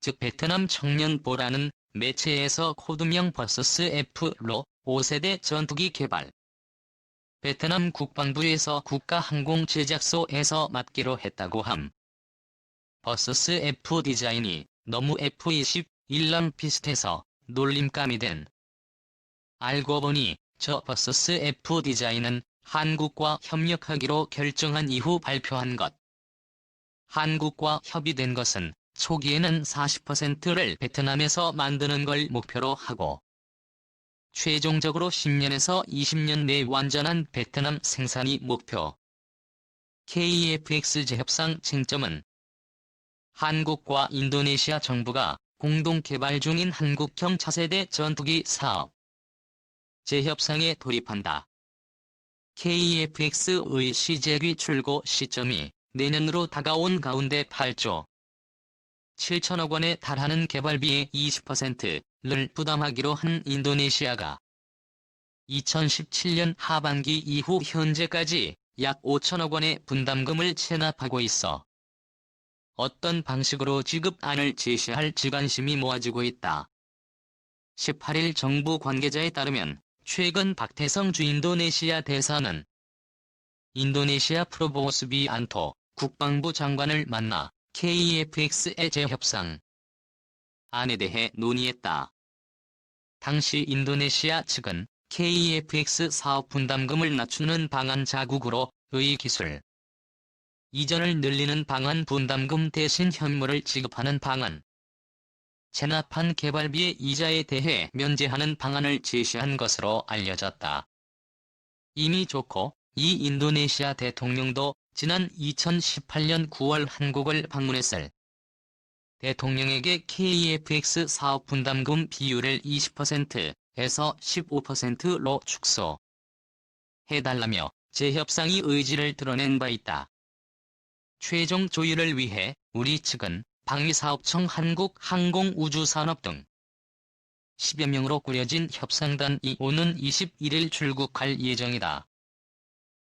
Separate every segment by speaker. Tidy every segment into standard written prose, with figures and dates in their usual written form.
Speaker 1: 즉 베트남 청년보라는 매체에서 코드명 버서스 F로 5세대 전투기 개발. 베트남 국방부에서 국가항공제작소에서 맡기로 했다고 함. 버서스 F 디자인이 너무 F-21랑 비슷해서 놀림감이 된. 알고 보니 저 버서스 F 디자인은 한국과 협력하기로 결정한 이후 발표한 것. 한국과 협의된 것은 초기에는 40%를 베트남에서 만드는 걸 목표로 하고 최종적으로 10년에서 20년 내 완전한 베트남 생산이 목표. KEFX 재협상 쟁점은 한국과 인도네시아 정부가 공동 개발 중인 한국형 차세대 전투기 사업 재협상에 돌입한다. KEFX의 시제기 출고 시점이 내년으로 다가온 가운데 8조 7천억 원에 달하는 개발비의 20%를 부담하기로 한 인도네시아가 2017년 하반기 이후 현재까지 약 5천억 원의 분담금을 체납하고 있어 어떤 방식으로 지급안을 제시할지 관심이 모아지고 있다. 18일 정부 관계자에 따르면 최근 박태성 주 인도네시아 대사는 인도네시아 프로보우 수비안토 국방부 장관을 만나 KEFX의 재협상 안에 대해 논의했다. 당시 인도네시아 측은 KEFX 사업 분담금을 낮추는 방안 자국으로 의 기술 이전을 늘리는 방안 분담금 대신 현물을 지급하는 방안 체납한 개발비의 이자에 대해 면제하는 방안을 제시한 것으로 알려졌다. 이미 좋고 이 인도네시아 대통령도 지난 2018년 9월 한국을 방문했을 대통령에게 KEFX 사업 분담금 비율을 20%에서 15%로 축소해달라며 재협상의 의지를 드러낸 바 있다. 최종 조율을 위해 우리 측은 방위사업청 한국항공우주산업 등 10여 명으로 꾸려진 협상단이 오는 21일 출국할 예정이다.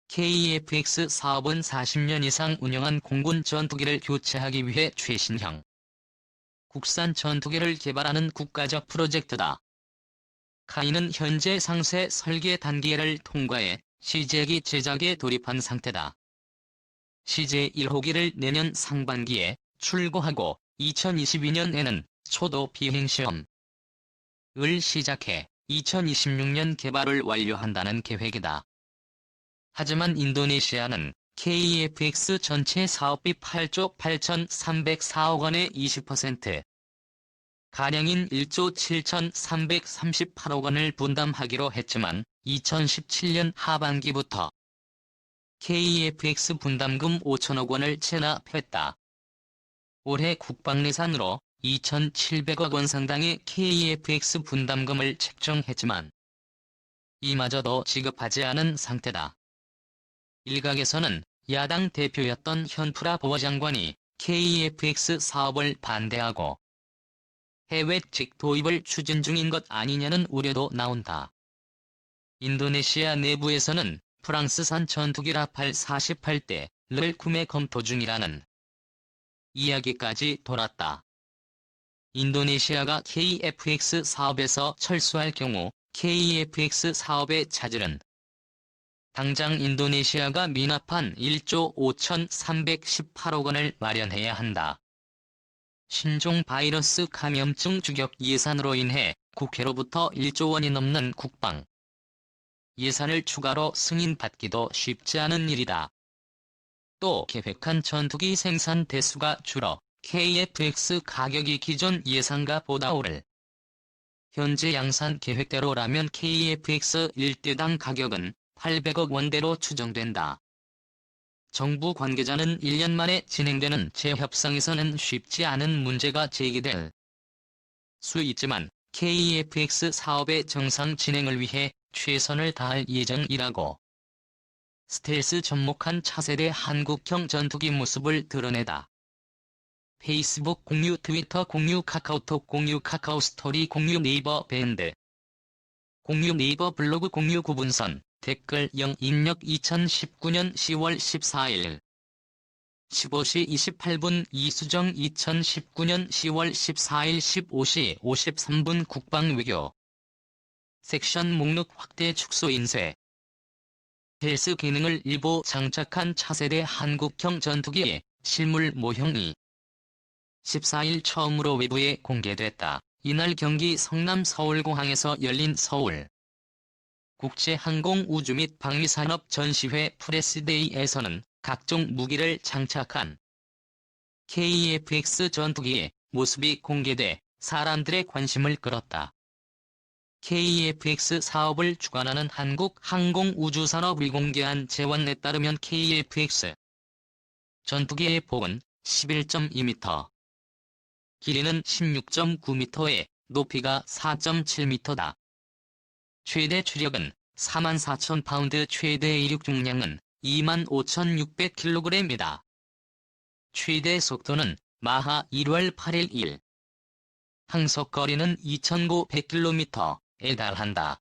Speaker 1: KEFX 사업은 40년 이상 운영한 공군 전투기를 교체하기 위해 최신형 국산 전투기를 개발하는 국가적 프로젝트다. 카이는 현재 상세 설계 단계를 통과해 시제기 제작에 돌입한 상태다. 시제 1호기를 내년 상반기에 출고하고 2022년에는 초도 비행시험을 시작해 2026년 개발을 완료한다는 계획이다. 하지만 인도네시아는 KEFX 전체 사업비 8조 8,304억 원의 20% 가량인 1조 7,338억 원을 분담하기로 했지만 2017년 하반기부터 KEFX 분담금 5천억 원을 체납했다. 올해 국방예산으로 2,700억 원 상당의 KEFX 분담금을 책정했지만 이마저도 지급하지 않은 상태다. 일각에서는 야당 대표였던 현프라보어 장관이 KEFX 사업을 반대하고 해외직 도입을 추진 중인 것 아니냐는 우려도 나온다. 인도네시아 내부에서는 프랑스산 전투기 라팔 48대를 구매 검토 중이라는 이야기까지 돌았다. 인도네시아가 KEFX 사업에서 철수할 경우 KEFX 사업의 차질은 당장 인도네시아가 미납한 1조 5,318억 원을 마련해야 한다. 신종 바이러스 감염증 주격 예산으로 인해 국회로부터 1조 원이 넘는 국방 예산을 추가로 승인받기도 쉽지 않은 일이다. 또 계획한 전투기 생산 대수가 줄어 KEFX 가격이 기존 예상가 보다 오를 현재 양산 계획대로라면 KEFX 1대당 가격은 800억 원대로 추정된다. 정부 관계자는 1년 만에 진행되는 재협상에서는 쉽지 않은 문제가 제기될 수 있지만 KEFX 사업의 정상 진행을 위해 최선을 다할 예정이라고 스텔스 접목한 차세대 한국형 전투기 모습을 드러내다. 페이스북 공유 트위터 공유 카카오톡 공유 카카오스토리 공유 네이버 밴드 공유 네이버 블로그 공유 구분선 댓글 0 입력 2019년 10월 14일 15시 28분 이수정 2019년 10월 14일 15시 53분 국방외교 섹션 목록 확대 축소 인쇄 헬스 기능을 일부 장착한 차세대 한국형 전투기의 실물 모형이 14일 처음으로 외부에 공개됐다. 이날 경기 성남 서울공항에서 열린 서울 국제항공우주 및 방위산업 전시회 프레스데이에서는 각종 무기를 장착한 KF-X 전투기의 모습이 공개돼 사람들의 관심을 끌었다. KF-X 사업을 주관하는 한국항공우주산업이 공개한 재원에 따르면 KF-X 전투기의 폭은 11.2m, 길이는 16.9m에 높이가 4.7m다. 최대 추력은 44,000파운드, 최대 이륙 중량은 25,600kg이다. 최대 속도는 마하 1월 8일 1. 항속거리는 2,900km에 달한다.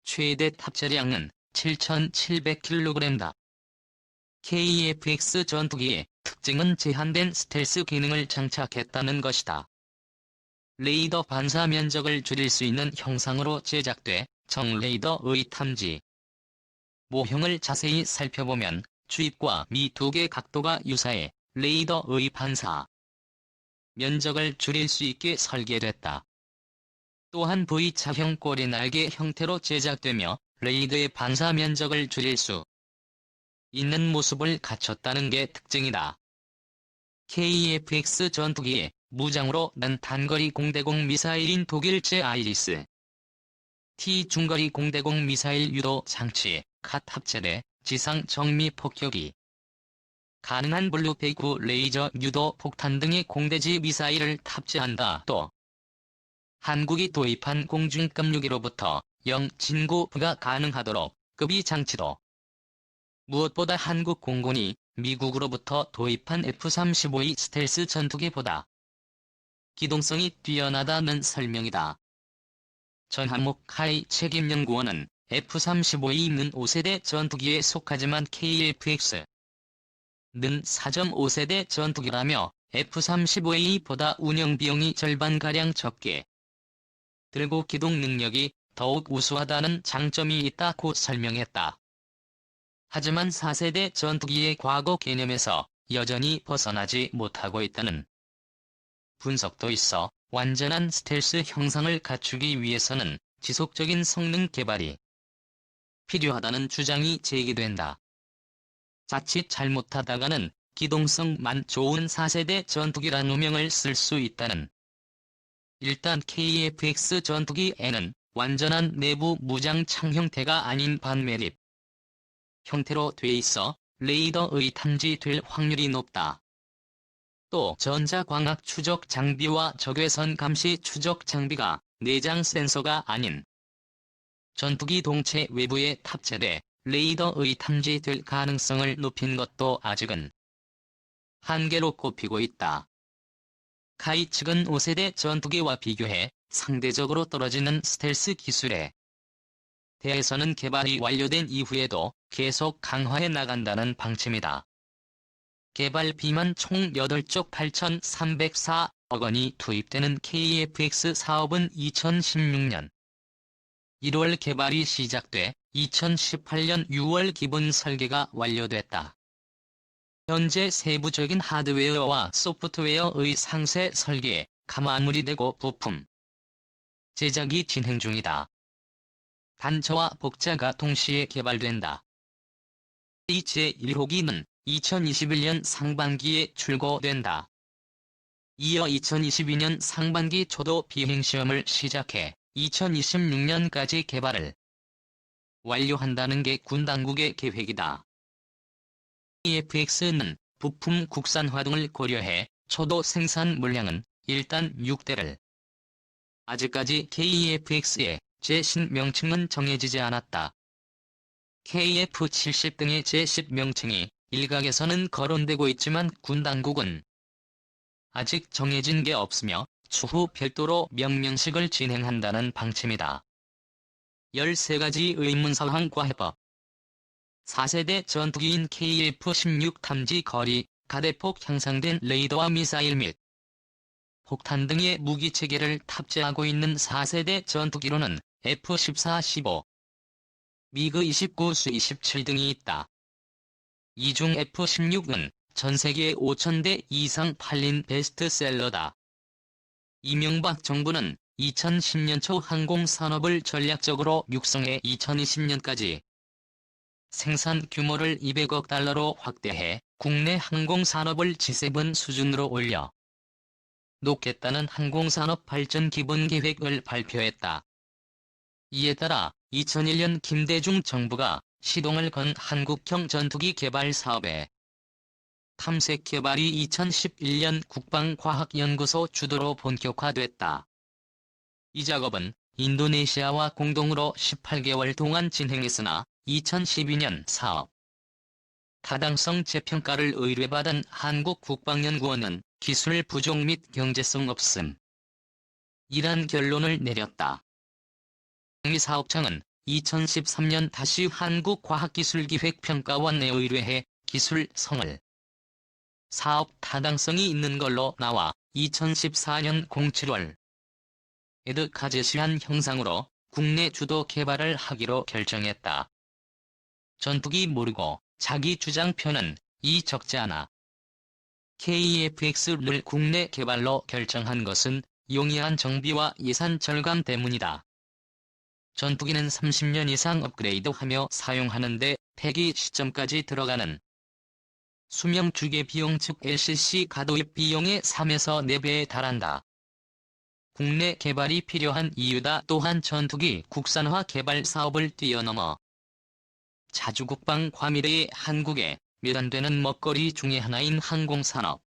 Speaker 1: 최대 탑재량은 7,700kg다. KF-X 전투기의 특징은 제한된 스텔스 기능을 장착했다는 것이다. 레이더 반사 면적을 줄일 수 있는 형상으로 제작돼 정레이더의 탐지 모형을 자세히 살펴보면 주입과 미 두 개 각도가 유사해 레이더의 반사 면적을 줄일 수 있게 설계됐다. 또한 V자형 꼬리 날개 형태로 제작되며 레이더의 반사 면적을 줄일 수 있는 모습을 갖췄다는 게 특징이다. KF-X 전투기의 무장으로 난 단거리 공대공 미사일인 독일제 아이리스 T 중거리 공대공 미사일 유도 장치 갓 탑재돼 지상 정미 폭격이 가능한 블루페이크 레이저 유도 폭탄 등의 공대지 미사일을 탑재한다. 또 한국이 도입한 공중급 무기로부터 영진구가 가능하도록 급이 장치도 무엇보다 한국 공군이 미국으로부터 도입한 F-35의 스텔스 전투기보다 기동성이 뛰어나다는 설명이다. 전한목 하이 책임연구원은 F-35E는 5세대 전투기에 속하지만 KF-X는 4.5세대 전투기라며 F-35A보다 운영비용이 절반가량 적게 들고 기동 능력이 더욱 우수하다는 장점이 있다고 설명했다. 하지만 4세대 전투기의 과거 개념에서 여전히 벗어나지 못하고 있다는 분석도 있어 완전한 스텔스 형상을 갖추기 위해서는 지속적인 성능 개발이 필요하다는 주장이 제기된다. 자칫 잘못하다가는 기동성만 좋은 4세대 전투기란 오명을 쓸 수 있다는. 일단 KF-X 전투기에는 완전한 내부 무장창 형태가 아닌 반매립 형태로 돼 있어 레이더의 탐지될 확률이 높다. 또 전자광학 추적 장비와 적외선 감시 추적 장비가 내장 센서가 아닌 전투기 동체 외부에 탑재돼 레이더의 탐지될 가능성을 높인 것도 아직은 한계로 꼽히고 있다. 카이 측은 5세대 전투기와 비교해 상대적으로 떨어지는 스텔스 기술에 대해서는 개발이 완료된 이후에도 계속 강화해 나간다는 방침이다. 개발비만 총 8쪽 8,304억 원이 투입되는 KF-X 사업은 2016년 1월 개발이 시작돼 2018년 6월 기본 설계가 완료됐다. 현재 세부적인 하드웨어와 소프트웨어의 상세 설계에 마무리되고 부품 제작이 진행 중이다. 단차와 복자가 동시에 개발된다. 이 제1호기는 2021년 상반기에 출고된다. 이어 2022년 상반기 초도 비행시험을 시작해 2026년까지 개발을 완료한다는 게 군 당국의 계획이다. KF-X는 부품 국산화 등을 고려해 초도 생산 물량은 일단 6대를. 아직까지 KF-X의 제신 명칭은 정해지지 않았다. KF-70 등의 제식 명칭이 일각에서는 거론되고 있지만 군 당국은 아직 정해진 게 없으며 추후 별도로 명명식을 진행한다는 방침이다. 13가지 의문사항과 해법 4세대 전투기인 KF-16 탐지 거리 가대폭 향상된 레이더와 미사일 및 폭탄 등의 무기체계를 탑재하고 있는 4세대 전투기로는 F-14, 15, 미그 29, Su-27 등이 있다. 이 중 F-16은 전 세계 5,000대 이상 팔린 베스트셀러다. 이명박 정부는 2010년 초 항공산업을 전략적으로 육성해 2020년까지 생산 규모를 200억 달러로 확대해 국내 항공산업을 G7 수준으로 올려 놓겠다는 항공산업 발전 기본계획을 발표했다. 이에 따라 2001년 김대중 정부가 시동을 건 한국형 전투기 개발 사업에 탐색 개발이 2011년 국방과학연구소 주도로 본격화됐다. 이 작업은 인도네시아와 공동으로 18개월 동안 진행했으나 2012년 사업 타당성 재평가를 의뢰받은 한국국방연구원은 기술 부족 및 경제성 없음 이란 결론을 내렸다. 방위사업청은 2013년 다시 한국과학기술기획평가원에 의뢰해 기술성을 사업 타당성이 있는 걸로 나와 2014년 07월 에드카제시안 형상으로 국내 주도 개발을 하기로 결정했다. 전투기 모르고 자기 주장 표는 이 적지 않아. KF-X를 국내 개발로 결정한 것은 용이한 정비와 예산 절감 때문이다. 전투기는 30년 이상 업그레이드하며 사용하는데 폐기 시점까지 들어가는 수명 주계 비용 즉 LCC 가도입 비용의 3에서 4배에 달한다. 국내 개발이 필요한 이유다. 또한 전투기 국산화 개발 사업을 뛰어넘어 자주국방 과미래의 한국에 몇 안 되는 먹거리 중의 하나인 항공산업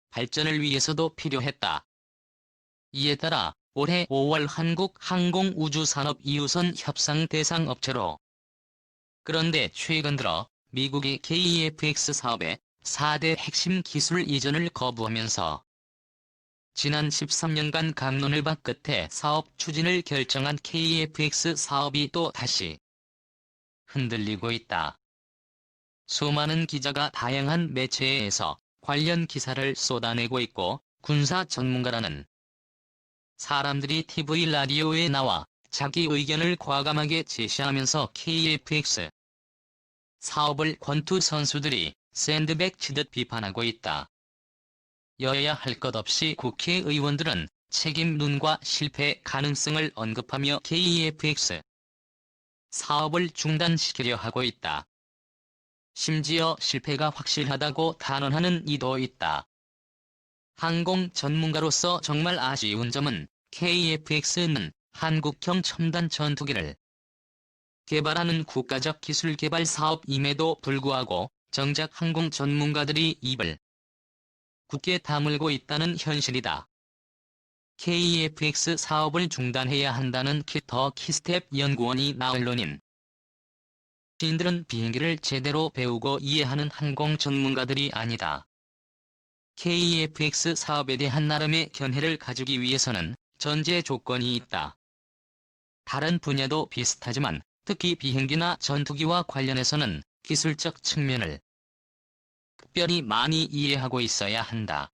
Speaker 1: 발전을 위해서도 필요했다. 이에 따라 올해 5월 한국항공우주산업 2호선 협상 대상 업체로 그런데 최근 들어 미국이 KF-X 사업의 4대 핵심 기술 이전을 거부하면서 지난 13년간 강론을 박 끝에 사업 추진을 결정한 KF-X 사업이 또 다시 흔들리고 있다. 수많은 기자가 다양한 매체에서 관련 기사를 쏟아내고 있고 군사 전문가라는 사람들이 TV 라디오에 나와 자기 의견을 과감하게 제시하면서 KF-X 사업을 권투 선수들이 샌드백 치듯 비판하고 있다. 여야 할 것 없이 국회의원들은 책임 눈과 실패 가능성을 언급하며 KF-X 사업을 중단시키려 하고 있다. 심지어 실패가 확실하다고 단언하는 이도 있다. 항공 전문가로서 정말 아쉬운 점은 KF-X는 한국형 첨단 전투기를 개발하는 국가적 기술 개발 사업임에도 불구하고 정작 항공 전문가들이 입을 굳게 다물고 있다는 현실이다. KF-X 사업을 중단해야 한다는 더 키스텝 연구원이 나언론인 시인들은 비행기를 제대로 배우고 이해하는 항공 전문가들이 아니다. KF-X 사업에 대한 나름의 견해를 가지기 위해서는 전제 조건이 있다. 다른 분야도 비슷하지만 특히 비행기나 전투기와 관련해서는 기술적 측면을 특별히 많이 이해하고 있어야 한다.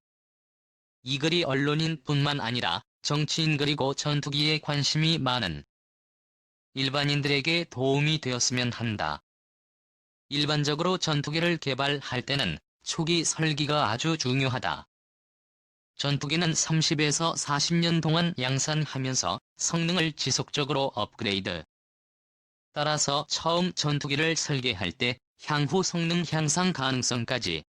Speaker 1: 이 글이 언론인뿐만 아니라 정치인 그리고 전투기에 관심이 많은 일반인들에게 도움이 되었으면 한다. 일반적으로 전투기를 개발할 때는 초기 설계가 아주 중요하다. 전투기는 30에서 40년 동안 양산하면서 성능을 지속적으로 업그레이드. 따라서 처음 전투기를 설계할 때 향후 성능 향상 가능성까지